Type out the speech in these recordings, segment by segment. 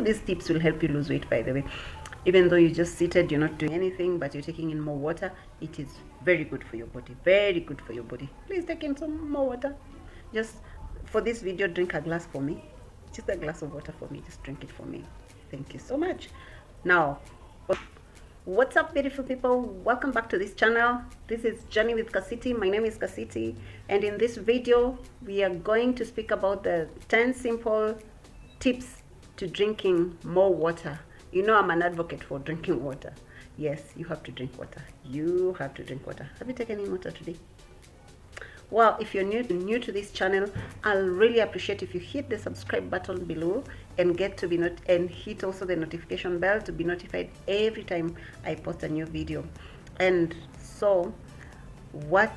these tips will help you lose weight, by the way. Even though you're just seated, you're not doing anything, but you're taking in more water, it is very good for your body. Very good for your body. Please take in some more water. Just for this video, drink a glass for me. Just a glass of water for me. Just drink it for me. Thank you so much. Now, what's up, beautiful people? Welcome back to this channel. This is Journey with Kasiti. My name is Kasiti, and in this video we are going to speak about the 10 simple tips to drinking more water. You know, I'm an advocate for drinking water. Yes, you have to drink water. You have to drink water. Have you taken any water today? Well, if you're new to this channel, I'll really appreciate if you hit the subscribe button below and and hit also the notification bell to be notified every time I post a new video. And so, what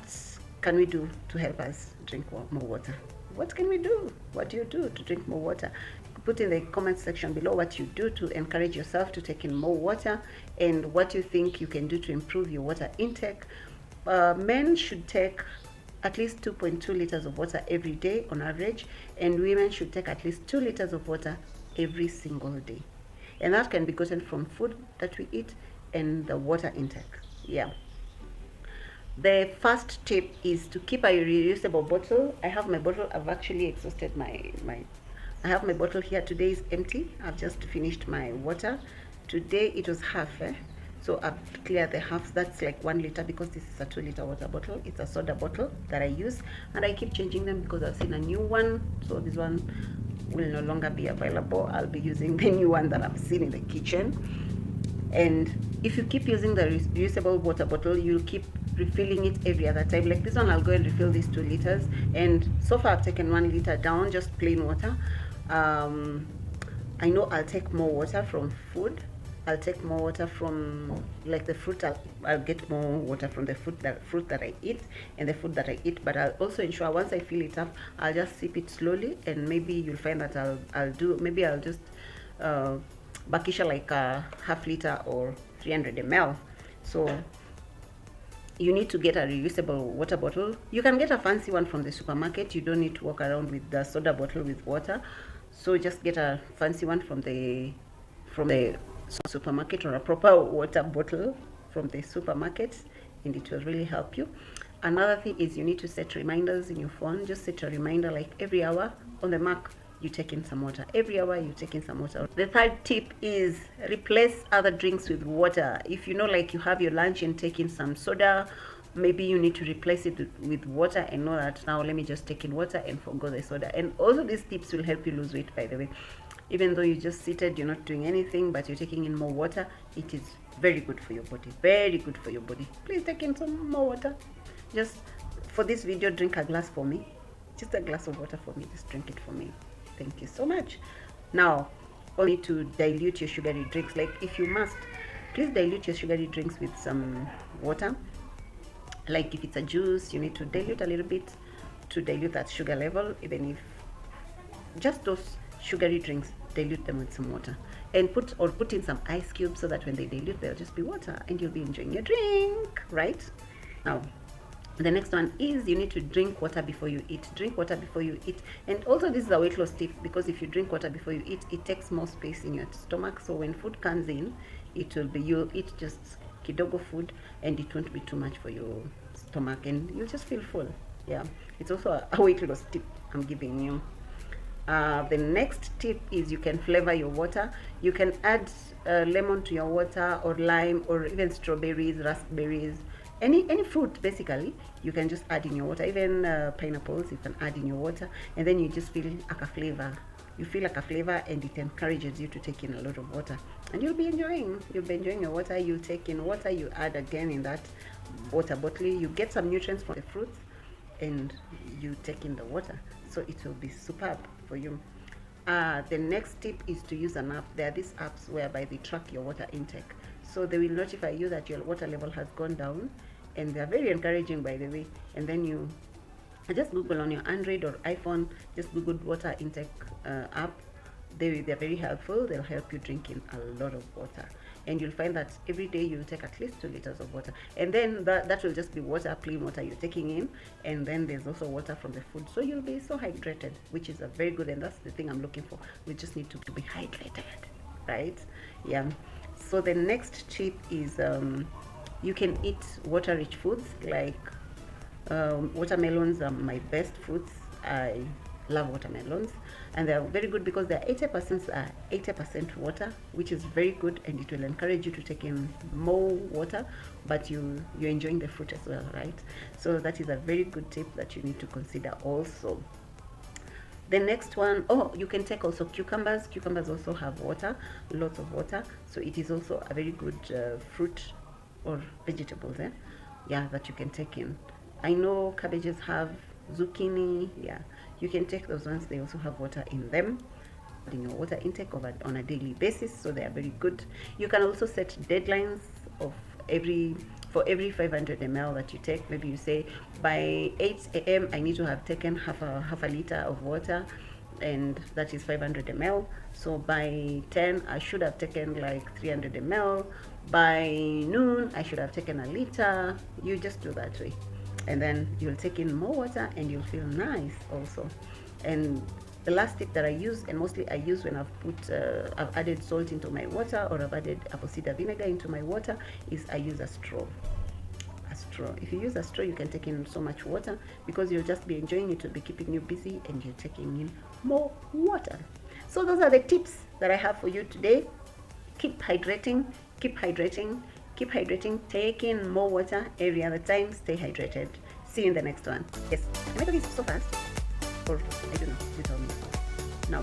can we do to help us drink more water? What can we do? What do you do to drink more water? Put in the comment section below what you do to encourage yourself to take in more water, and what you think you can do to improve your water intake. Men should take at least 2.2 liters of water every day on average, and women should take at least 2 liters of water every single day. And that can be gotten from food that we eat and the water intake. Yeah. The first tip is to keep a reusable bottle. I have my bottle. I've actually exhausted I have my bottle here. Today is empty. I've just finished my water. Today it was half, so I've cleared the half. That's like 1 liter, because this is a 2 liter water bottle. It's a soda bottle that I use, and I keep changing them because I've seen a new one, so this one will no longer be available. I'll be using the new one that I've seen in the kitchen. And if you keep using the reusable water bottle, you'll keep refilling it every other time. Like this one, I'll go and refill these 2 liters, and so far I've taken 1 liter down, just plain water. I know I'll take more water from food. I'll take more water from like the fruit. I'll get more water from the fruit that I eat and the food that I eat. But I'll also ensure once I fill it up, I'll just sip it slowly, and maybe you'll find that I'll just bakisha like a half liter or 300 ml. So you need to get a reusable water bottle. You can get a fancy one from the supermarket. You don't need to walk around with the soda bottle with water. So just get a fancy one from the supermarket, or a proper water bottle from the supermarket, and it will really help you. Another thing is you need to set reminders in your phone. Just set a reminder like every hour on the mark you take in some water. Every hour you take in some water. The third tip is replace other drinks with water. If you know, like you have your lunch and take in some soda, maybe you need to replace it with water, and know that now let me just take in water and forgo the soda. And also these tips will help you lose weight, by the way. Even though you're just seated, you're not doing anything, but you're taking in more water, it is very good for your body. Very good for your body. Please take in some more water. Just for this video, drink a glass for me. Just a glass of water for me. Just drink it for me. Thank you so much. Now, only to dilute your sugary drinks. Like if you must, please dilute your sugary drinks with some water. Like if it's a juice, you need to dilute a little bit to dilute that sugar level. Even if just those sugary drinks, dilute them with some water, and put in some ice cubes, so that when they dilute, they'll just be water and you'll be enjoying your drink, right? Now, the next one is you need to drink water before you eat. Drink water before you eat. And also this is a weight loss tip, because if you drink water before you eat, it takes more space in your stomach. So when food comes in, you'll eat just kidogo food, and it won't be too much for your stomach, and you'll just feel full. Yeah, it's also a weight loss tip I'm giving you. The next tip is you can flavor your water. You can add lemon to your water, or lime, or even strawberries, raspberries, any fruit basically. You can just add in your water. Even pineapples you can add in your water, and then you just feel like a flavor. You feel like a flavor, and it encourages you to take in a lot of water, and you'll be enjoying your water. You take in water, you add again in that water bottle, you get some nutrients from the fruits, and you take in the water, so it will be superb for you. The next tip is to use an app. There are these apps whereby they track your water intake, so they will notify you that your water level has gone down, and they are very encouraging, by the way. And then you just Google on your Android or iPhone, just Google water intake app. They're very helpful. They'll help you drink in a lot of water, and you'll find that every day you'll take at least 2 liters of water, and then that will just be water, plain water you're taking in, and then there's also water from the food, so you'll be so hydrated, which is a very good, and that's the thing I'm looking for. We just need to be hydrated. right? Yeah. So the next tip is you can eat water-rich foods like watermelons are my best fruits. I love watermelons, and they are very good because they're 80% water, which is very good, and it will encourage you to take in more water, but you're enjoying the fruit as well, right? So that is a very good tip that you need to consider also. The next one, oh, you can take also cucumbers. Cucumbers also have water, lots of water, so it is also a very good fruit or vegetables, yeah, that you can take in. I know cabbages have zucchini, yeah, you can take those ones. They also have water in them, in your water intake on a daily basis, so they are very good. You can also set deadlines of every for every 500 ml that you take. Maybe you say by 8 a.m. I need to have taken half a liter of water, and that is 500 ml. So by 10 I should have taken like 300 ml. By noon I should have taken a liter. You just do that way, and then you'll take in more water and you'll feel nice also. And the last tip that I use, and mostly I use when I've added salt into my water, or I've added apple cider vinegar into my water, is I use a straw. A straw. If you use a straw, you can take in so much water because you'll just be enjoying it. Will be keeping you busy, and you're taking in more water. So those are the tips that I have for you today. Keep hydrating. Keep hydrating. Keep hydrating. Take in more water every other time. Stay hydrated. See you in the next one. Yes. Am I talking so fast? Or I don't know. You tell me. No.